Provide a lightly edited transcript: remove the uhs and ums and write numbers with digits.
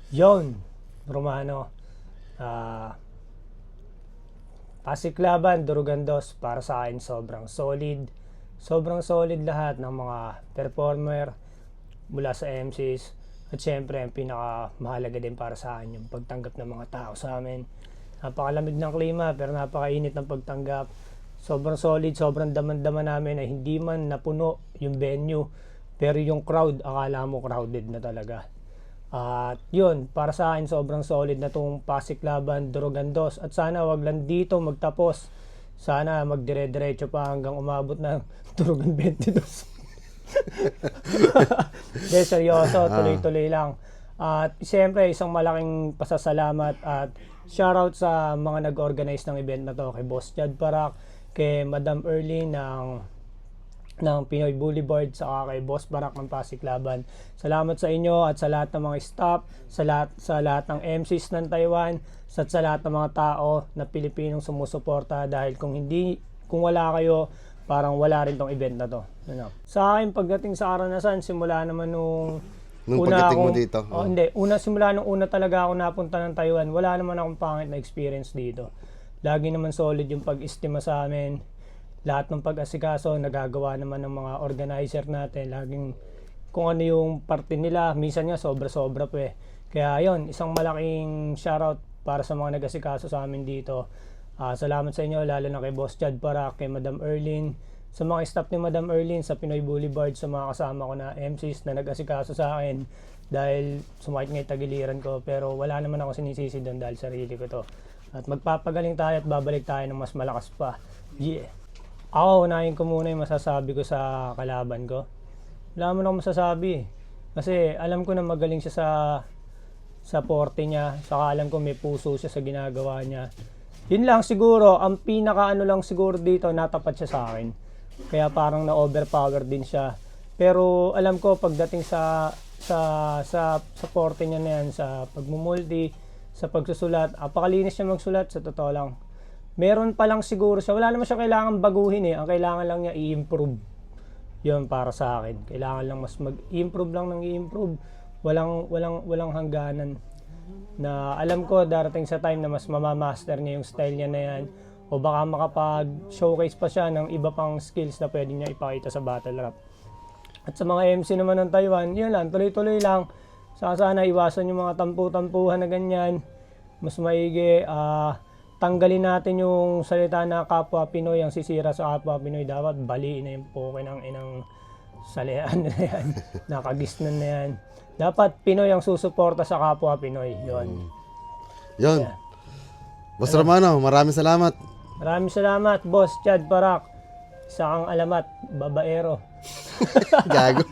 Yon, Romano. Ah, Pasig Laban, Durugandos, para sa akin sobrang solid. Sobrang solid lahat ng mga performer mula sa MCs. At syempre, ang pinakamahalaga din para sa akin yung pagtanggap ng mga tao sa amin. Napakalamig ng klima pero napakainit ng pagtanggap. Sobrang solid, sobrang daman-daman namin na hindi man napuno yung venue. Pero yung crowd, akala mo crowded na talaga. At yun, para sa akin sobrang solid na tong Pasig Laban, Durugandos. At sana wag lang dito magtapos. Sana magdire-diretso pa hanggang umabot ng Durugan 22. De, seryoso, tuloy-tuloy lang. At siyempre, isang malaking pasasalamat at shoutout sa mga nag-organize ng event na to. Kay Boss Chad Parak, kay Madam Early ng Pinoy Boulevard, saka kay Boss Barak ng Pasig Laban. Salamat sa inyo at sa lahat ng mga staff, sa lahat ng MCs ng Taiwan, sa lahat ng mga tao na Pilipinong sumusuporta, dahil kung wala kayo, parang wala rin tong event na to. Ano? Sa akin, pagdating sa karanasan, simula naman nung Pagdating mo dito. simula nung una talaga ako napunta ng Taiwan, wala naman akong pangit na experience dito. Lagi naman solid yung pag-estima sa amin. Lahat ng pag-asikaso nagagawa naman ng mga organizer natin. Laging kung ano yung parte nila, minsan nga sobra-sobra pa eh. Kaya yon, isang malaking shoutout para sa mga nag-asikaso sa amin dito. Salamat sa inyo, lalo na kay Boss Chad Parak, kay Madam Erlin, sa mga staff ni Madam Erlin sa Pinoy Boulevard, sa mga kasama ko na MCs na nag-asikaso sa akin, dahil sumakit nga yung tagiliran ko, pero wala naman ako sinisisi doon dahil sarili ko to. At magpapagaling tayo at babalik tayo ng mas malakas pa. Yeah. Ako, unahin ko muna yung masasabi ko sa kalaban ko. Wala mo na akong masasabi. Kasi alam ko na magaling siya sa porte niya. Saka alam ko may puso siya sa ginagawa niya. Yun lang siguro, ang pinaka ano lang siguro dito, natapat siya sa akin. Kaya parang na-overpower din siya. Pero alam ko pagdating sa porte niya na yan, sa pagmumulti, sa pagsusulat, apakalinis siya magsulat, sa totoo lang. Meron pa lang siguro siya. Wala naman siya kailangan baguhin eh. Ang kailangan lang niya i-improve. Yun para sa akin. Kailangan lang mas mag-improve lang ng i-improve. Walang hangganan. Na alam ko darating sa time na mas mamamaster niya yung style niya na yan. O baka makapag-showcase pa siya ng iba pang skills na pwede niya ipakita sa battle rap. At sa mga MC naman ng Taiwan, yun lang, tuloy-tuloy lang. Sana iwasan yung mga tampu-tampuhan na ganyan. Mas maigi, tanggalin natin yung salita na kapwa Pinoy, ang sisira sa kapwa Pinoy. Dapat baliin na yung poke ng inang salihan na yan, nakagisnan na yan. Dapat Pinoy ang susuporta sa kapwa Pinoy. Yun. Yun. Yeah. Boss Romano, maraming salamat. Maraming salamat, Boss Chad Parak. Isa kang alamat, babaero. Gago.